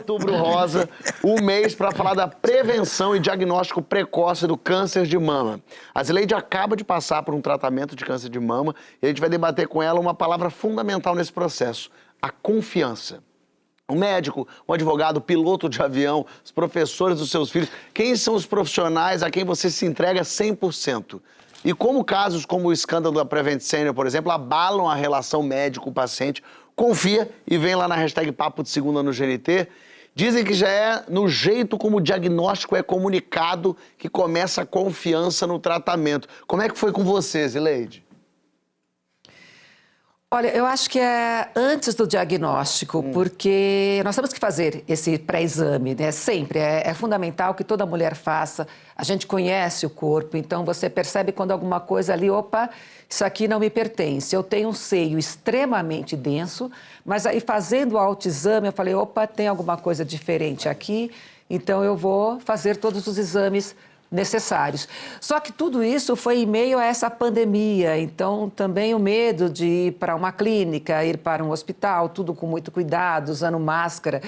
Outubro Rosa, o mês para falar da prevenção e diagnóstico precoce do câncer de mama. A Zileide acaba de passar por um tratamento de câncer de mama e a gente vai debater com ela uma palavra fundamental nesse processo, a confiança. O médico, o advogado, o piloto de avião, os professores dos seus filhos, quem são os profissionais a quem você se entrega 100%? E como casos como o escândalo da Prevent Senior, por exemplo, abalam a relação médico-paciente, confia e vem lá na hashtag Papo de Segunda no GNT. Dizem que já é no jeito como o diagnóstico é comunicado que começa a confiança no tratamento. Como é que foi com você, Zileide? Olha, eu acho que é antes do diagnóstico, porque nós temos que fazer esse pré-exame, né? Sempre. É fundamental que toda mulher faça. A gente conhece o corpo, então você percebe quando alguma coisa ali, opa, isso aqui não me pertence. Eu tenho um seio extremamente denso, mas aí fazendo o autoexame eu falei, opa, tem alguma coisa diferente aqui, então eu vou fazer todos os exames necessários. Só que tudo isso foi em meio a essa pandemia, então também o medo de ir para uma clínica, ir para um hospital, tudo com muito cuidado, usando máscara.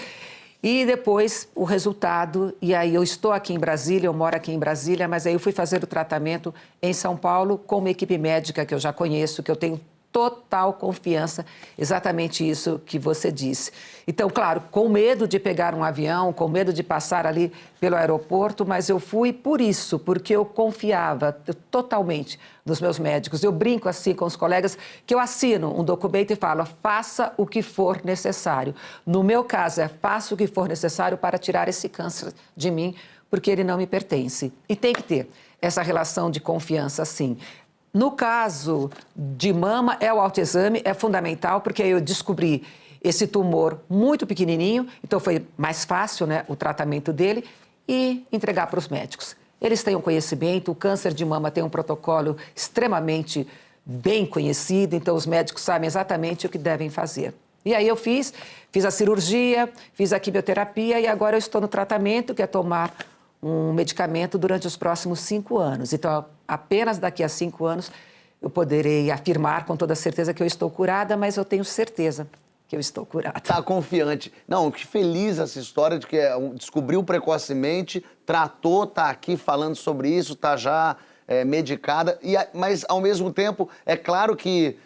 E depois o resultado, e aí eu estou aqui em Brasília, eu moro aqui em Brasília, mas aí eu fui fazer o tratamento em São Paulo com uma equipe médica que eu já conheço, que eu tenho total confiança, exatamente isso que você disse. Então, claro, com medo de pegar um avião, com medo de passar ali pelo aeroporto, mas eu fui por isso, porque eu confiava totalmente nos meus médicos. Eu brinco assim com os colegas que eu assino um documento e falo, faça o que for necessário. No meu caso, faça o que for necessário para tirar esse câncer de mim, porque ele não me pertence. E tem que ter essa relação de confiança, sim. No caso de mama, o autoexame é fundamental, porque eu descobri esse tumor muito pequenininho, então foi mais fácil, né, o tratamento dele, e entregar para os médicos. Eles têm um conhecimento, o câncer de mama tem um protocolo extremamente bem conhecido, então os médicos sabem exatamente o que devem fazer. E aí eu fiz a cirurgia, fiz a quimioterapia e agora eu estou no tratamento, que é tomar um medicamento durante os próximos 5 anos. Então, apenas daqui a 5 anos eu poderei afirmar com toda certeza que eu estou curada, mas eu tenho certeza que eu estou curada. Tá confiante. Não, que feliz essa história de que descobriu precocemente, tratou, tá aqui falando sobre isso, tá já medicada. Mas, ao mesmo tempo, é claro que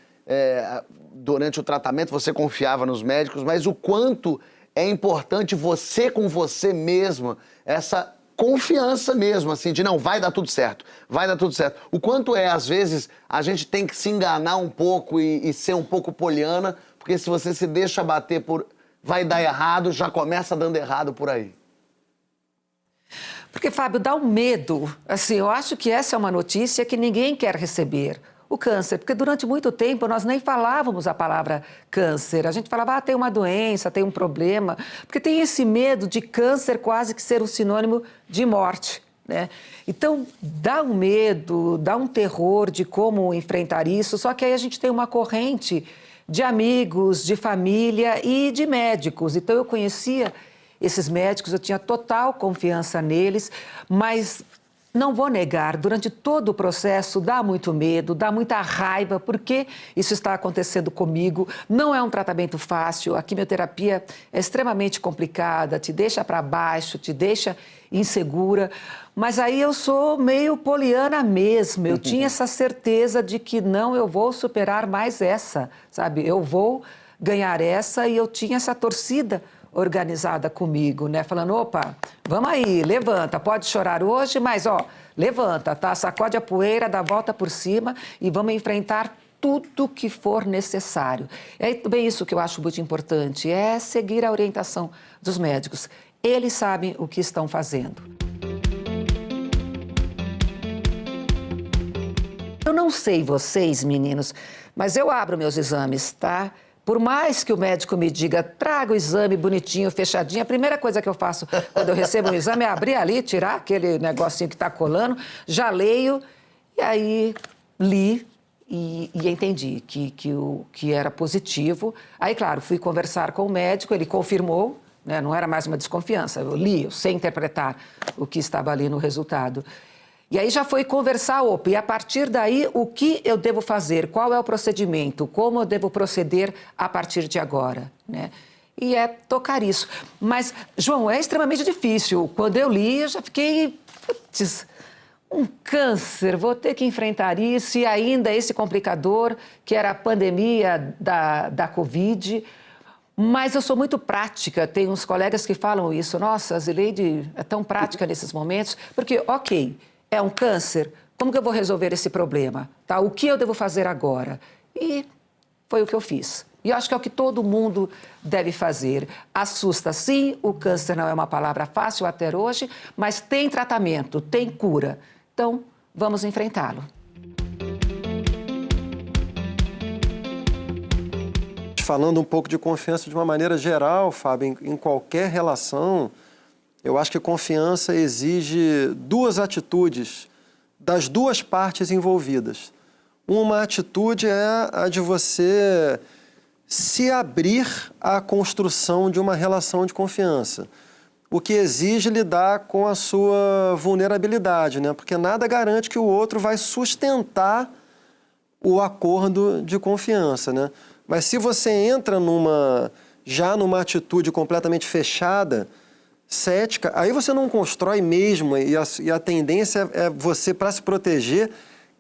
durante o tratamento você confiava nos médicos, mas o quanto é importante você com você mesma, essa confiança mesmo, assim, de não, vai dar tudo certo, vai dar tudo certo. O quanto às vezes, a gente tem que se enganar um pouco e ser um pouco poliana, porque se você se deixa bater por vai dar errado, já começa dando errado por aí. Porque, Fábio, dá um medo. Assim, eu acho que essa é uma notícia que ninguém quer receber. O câncer, porque durante muito tempo nós nem falávamos a palavra câncer. A gente falava, tem uma doença, tem um problema, porque tem esse medo de câncer quase que ser um sinônimo de morte, né? Então, dá um medo, dá um terror de como enfrentar isso, só que aí a gente tem uma corrente de amigos, de família e de médicos. Então, eu conhecia esses médicos, eu tinha total confiança neles, mas não vou negar, durante todo o processo dá muito medo, dá muita raiva, porque isso está acontecendo comigo. Não é um tratamento fácil, a quimioterapia é extremamente complicada, te deixa para baixo, te deixa insegura. Mas aí eu sou meio poliana mesmo, eu tinha essa certeza de que não, eu vou superar mais essa, sabe? Eu vou ganhar essa e eu tinha essa torcida organizada comigo, né? Falando, opa, vamos aí, levanta, pode chorar hoje, mas, levanta, tá? Sacode a poeira, dá a volta por cima e vamos enfrentar tudo que for necessário. É bem isso que eu acho muito importante, é seguir a orientação dos médicos. Eles sabem o que estão fazendo. Eu não sei vocês, meninos, mas eu abro meus exames, tá? Por mais que o médico me diga, traga o exame bonitinho, fechadinho, a primeira coisa que eu faço quando eu recebo um exame é abrir ali, tirar aquele negocinho que está colando, já leio, e aí li e entendi que era positivo. Aí, claro, fui conversar com o médico, ele confirmou, né, não era mais uma desconfiança, eu li, eu sei interpretar o que estava ali no resultado. E aí já foi conversar, e a partir daí, o que eu devo fazer? Qual é o procedimento? Como eu devo proceder a partir de agora, né? e é tocar isso. Mas, João, é extremamente difícil. Quando eu li, eu já fiquei... Putz, um câncer, vou ter que enfrentar isso, e ainda esse complicador, que era a pandemia da Covid. Mas eu sou muito prática, tem uns colegas que falam isso. Nossa, a Zileide é tão prática nesses momentos, porque, ok, é um câncer, como que eu vou resolver esse problema? Tá? O que eu devo fazer agora? E foi o que eu fiz. E eu acho que é o que todo mundo deve fazer. Assusta, sim, o câncer não é uma palavra fácil até hoje, mas tem tratamento, tem cura. Então, vamos enfrentá-lo. Falando um pouco de confiança de uma maneira geral, Fábio, em qualquer relação, eu acho que confiança exige duas atitudes das duas partes envolvidas. Uma atitude é a de você se abrir à construção de uma relação de confiança, o que exige lidar com a sua vulnerabilidade, né? Porque nada garante que o outro vai sustentar o acordo de confiança, né? Mas se você entra já numa atitude completamente fechada, cética, aí você não constrói mesmo, e a tendência é você, para se proteger,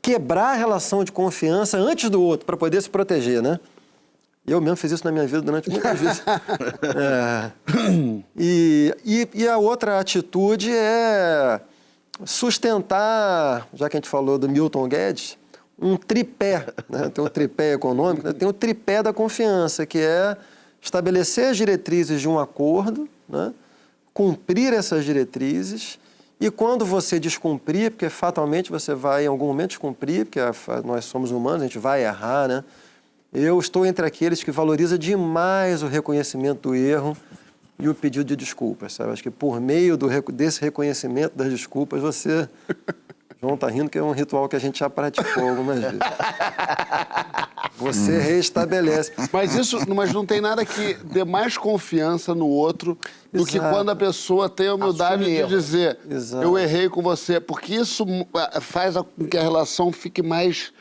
quebrar a relação de confiança antes do outro, para poder se proteger, né? Eu mesmo fiz isso na minha vida durante muitas vezes. E a outra atitude é sustentar, já que a gente falou do Milton Guedes, um tripé, né? Tem o tripé econômico, né? Tem o tripé da confiança, que é estabelecer as diretrizes de um acordo, né? Cumprir essas diretrizes, e quando você descumprir, porque fatalmente você vai em algum momento descumprir, porque nós somos humanos, a gente vai errar, né? Eu estou entre aqueles que valoriza demais o reconhecimento do erro e o pedido de desculpas, sabe? Acho que por meio desse reconhecimento das desculpas, você... João está rindo que é um ritual que a gente já praticou algumas vezes. Você restabelece. Mas não tem nada que dê mais confiança no outro do que quando a pessoa tem a humildade de dizer, eu errei com você, porque isso faz com que a relação fique mais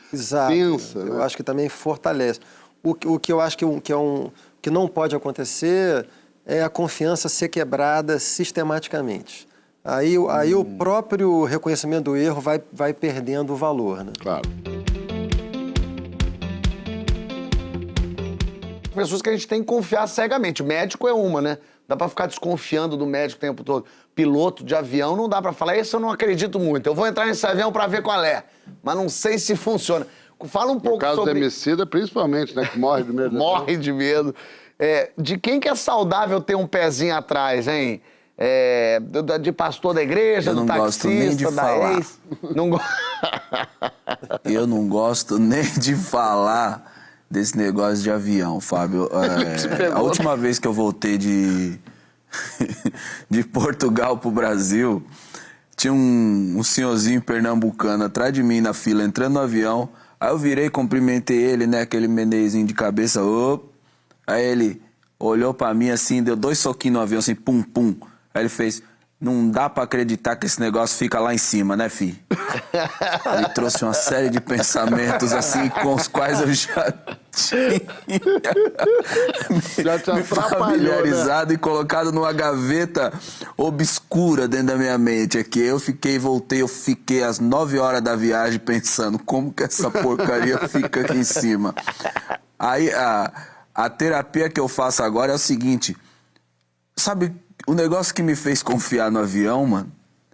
tensa. Eu acho que também fortalece. O que eu acho que não pode acontecer é a confiança ser quebrada sistematicamente. Aí o próprio reconhecimento do erro vai perdendo o valor, né? Claro. Pessoas que a gente tem que confiar cegamente. O médico é uma, né? Dá pra ficar desconfiando do médico o tempo todo. Piloto de avião não dá pra falar, esse eu não acredito muito. Eu vou entrar nesse avião pra ver qual é, mas não sei se funciona. Fala um pouco sobre... No caso do Emicida, principalmente, né? Que morre de medo. Morre de medo. De quem que é saudável ter um pezinho atrás, hein? De pastor da igreja, do taxista, nem de da falar. ex. Não Eu não gosto nem de falar desse negócio de avião, Fábio. A última vez que eu voltei de Portugal pro Brasil, tinha um senhorzinho pernambucano atrás de mim na fila, entrando no avião. Aí eu virei, cumprimentei ele, né? Aquele menezinho de cabeça. Aí ele olhou pra mim assim, deu 2 soquinhos no avião, assim, pum, pum. Aí ele fez, não dá pra acreditar que esse negócio fica lá em cima, né, fi? Ele trouxe uma série de pensamentos, assim, com os quais eu já tinha me familiarizado, né? E colocado numa gaveta obscura dentro da minha mente aqui. Eu fiquei às 9 horas da viagem pensando como que essa porcaria fica aqui em cima. Aí a terapia que eu faço agora é o seguinte, sabe... O negócio que me fez confiar no avião, mano,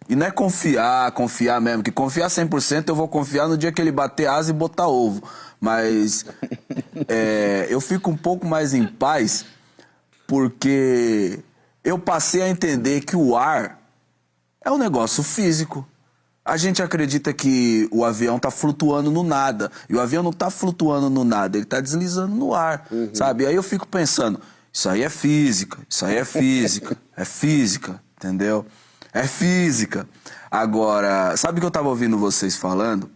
e não é confiar mesmo, que confiar 100% eu vou confiar no dia que ele bater asa e botar ovo. Mas eu fico um pouco mais em paz porque eu passei a entender que o ar é um negócio físico. A gente acredita que o avião tá flutuando no nada, e o avião não tá flutuando no nada, ele tá deslizando no ar, sabe? Aí eu fico pensando... Isso aí é física, é física, entendeu? É física. Agora, sabe que eu tava ouvindo vocês falando?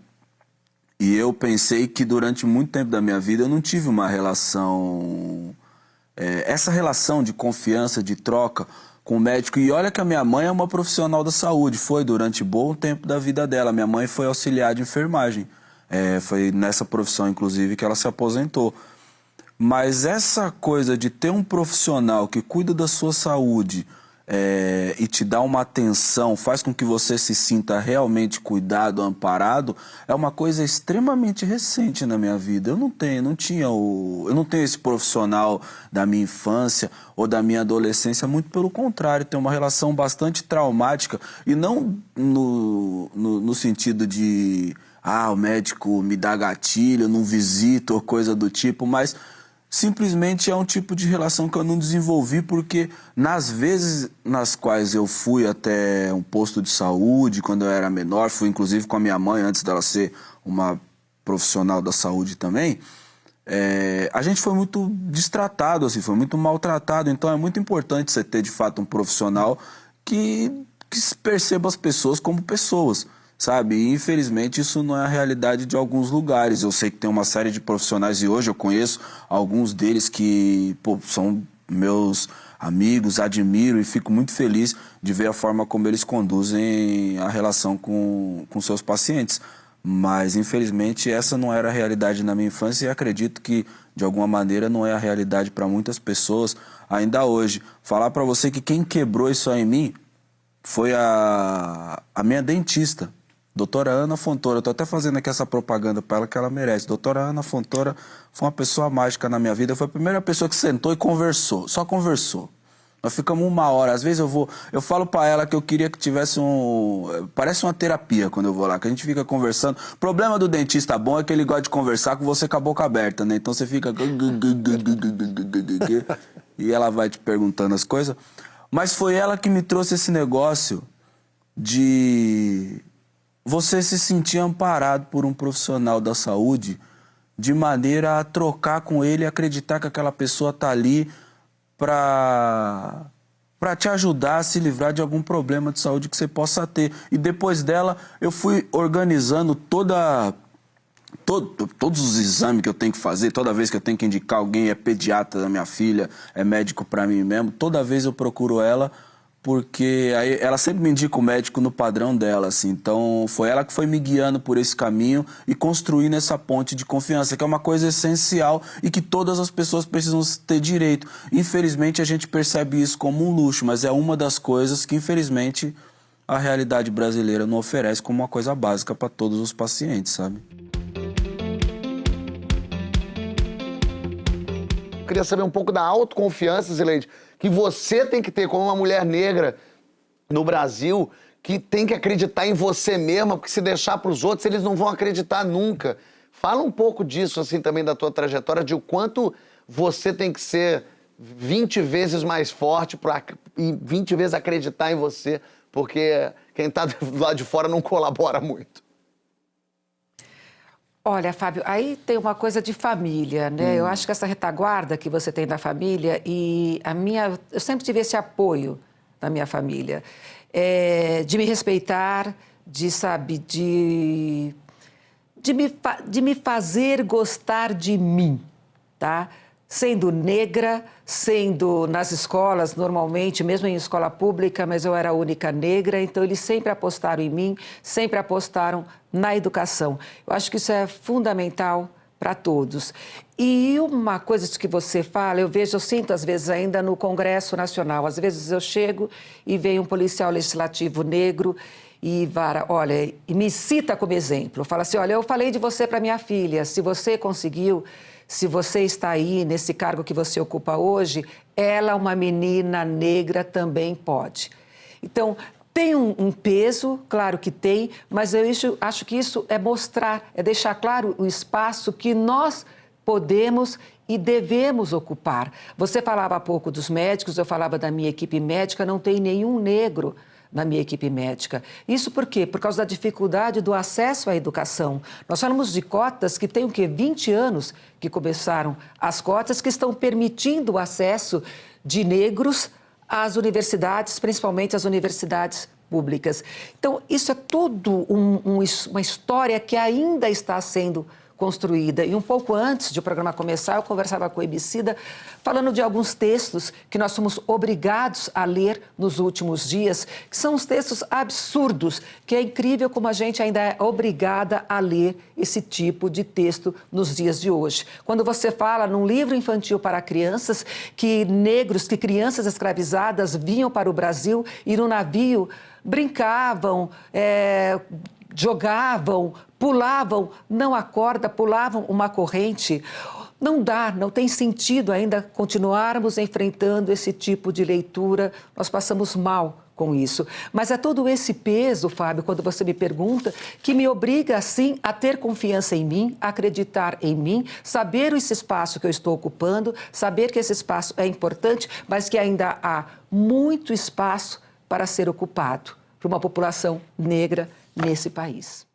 E eu pensei que durante muito tempo da minha vida eu não tive uma relação... essa relação de confiança, de troca com o médico. E olha que a minha mãe é uma profissional da saúde, foi durante bom tempo da vida dela. Minha mãe foi auxiliar de enfermagem. Foi nessa profissão, inclusive, que ela se aposentou. Mas essa coisa de ter um profissional que cuida da sua saúde e te dá uma atenção, faz com que você se sinta realmente cuidado, amparado, é uma coisa extremamente recente na minha vida. Eu não tenho esse profissional da minha infância ou da minha adolescência, muito pelo contrário, tenho uma relação bastante traumática, e não no sentido de, o médico me dá gatilho, não visito ou coisa do tipo, mas simplesmente é um tipo de relação que eu não desenvolvi, porque nas vezes nas quais eu fui até um posto de saúde, quando eu era menor, fui inclusive com a minha mãe, antes dela ser uma profissional da saúde também, a gente foi muito destratado, assim, foi muito maltratado. Então é muito importante você ter de fato um profissional que perceba as pessoas como pessoas, sabe? E infelizmente isso não é a realidade de alguns lugares. Eu sei que tem uma série de profissionais, e hoje eu conheço alguns deles que são meus amigos, admiro e fico muito feliz de ver a forma como eles conduzem a relação com seus pacientes. Mas infelizmente essa não era a realidade na minha infância, e acredito que de alguma maneira não é a realidade para muitas pessoas ainda hoje. Falar para você que quem quebrou isso aí em mim foi a minha dentista, doutora Ana Fontoura. Eu tô até fazendo aqui essa propaganda para ela, que ela merece. Doutora Ana Fontoura foi uma pessoa mágica na minha vida. Foi a primeira pessoa que sentou e conversou, só conversou. Nós ficamos 1 hora. Às vezes eu falo para ela que eu queria que tivesse parece uma terapia quando eu vou lá, que a gente fica conversando. O problema do dentista bom é que ele gosta de conversar com você com a boca aberta, né? Então você fica e ela vai te perguntando as coisas. Mas foi ela que me trouxe esse negócio de você se sentir amparado por um profissional da saúde, de maneira a trocar com ele e acreditar que aquela pessoa está ali para te ajudar a se livrar de algum problema de saúde que você possa ter. E depois dela, eu fui organizando todos os exames que eu tenho que fazer. Toda vez que eu tenho que indicar alguém, é pediatra da minha filha, é médico para mim mesmo, toda vez eu procuro ela, porque aí ela sempre me indica o médico no padrão dela, assim. Então foi ela que foi me guiando por esse caminho e construindo essa ponte de confiança, que é uma coisa essencial e que todas as pessoas precisam ter direito. Infelizmente a gente percebe isso como um luxo, mas é uma das coisas que infelizmente a realidade brasileira não oferece como uma coisa básica para todos os pacientes, sabe? Eu queria saber um pouco da autoconfiança, Zileide, que você tem que ter como uma mulher negra no Brasil, que tem que acreditar em você mesma, porque se deixar para os outros, eles não vão acreditar nunca. Fala um pouco disso, assim, também da tua trajetória, de o quanto você tem que ser 20 vezes mais forte e 20 vezes acreditar em você, porque quem está do lado de fora não colabora muito. Olha, Fábio, aí tem uma coisa de família, né? Eu acho que essa retaguarda que você tem da família e eu sempre tive esse apoio da minha família, de me respeitar, de me fazer gostar de mim, tá? Sendo negra, sendo nas escolas, normalmente, mesmo em escola pública, mas eu era a única negra, então eles sempre apostaram em mim, sempre apostaram na educação. Eu acho que isso é fundamental para todos. E uma coisa que você fala, eu sinto às vezes ainda no Congresso Nacional, às vezes eu chego e vem um policial legislativo negro e me cita como exemplo, fala assim, olha, eu falei de você para minha filha, se você conseguiu, se você está aí nesse cargo que você ocupa hoje, ela, uma menina negra, também pode. Então, tem um peso, claro que tem, mas eu acho que isso é mostrar, é deixar claro o espaço que nós podemos e devemos ocupar. Você falava há pouco dos médicos, eu falava da minha equipe médica, não tem nenhum negro na minha equipe médica. Isso por quê? Por causa da dificuldade do acesso à educação. Nós falamos de cotas que tem 20 anos que começaram as cotas que estão permitindo o acesso de negros às universidades, principalmente às universidades públicas. Então, isso é tudo uma história que ainda está sendo construída. E um pouco antes de o programa começar, eu conversava com o Emicida, falando de alguns textos que nós somos obrigados a ler nos últimos dias, que são os textos absurdos, que é incrível como a gente ainda é obrigada a ler esse tipo de texto nos dias de hoje. Quando você fala num livro infantil para crianças, que crianças escravizadas vinham para o Brasil e no navio brincavam, jogavam, pulavam, não a corda, pulavam uma corrente. Não tem sentido ainda continuarmos enfrentando esse tipo de leitura. Nós passamos mal com isso. Mas é todo esse peso, Fábio, quando você me pergunta, que me obriga, assim, a ter confiança em mim, a acreditar em mim, saber esse espaço que eu estou ocupando, saber que esse espaço é importante, mas que ainda há muito espaço para ser ocupado por uma população negra nesse país.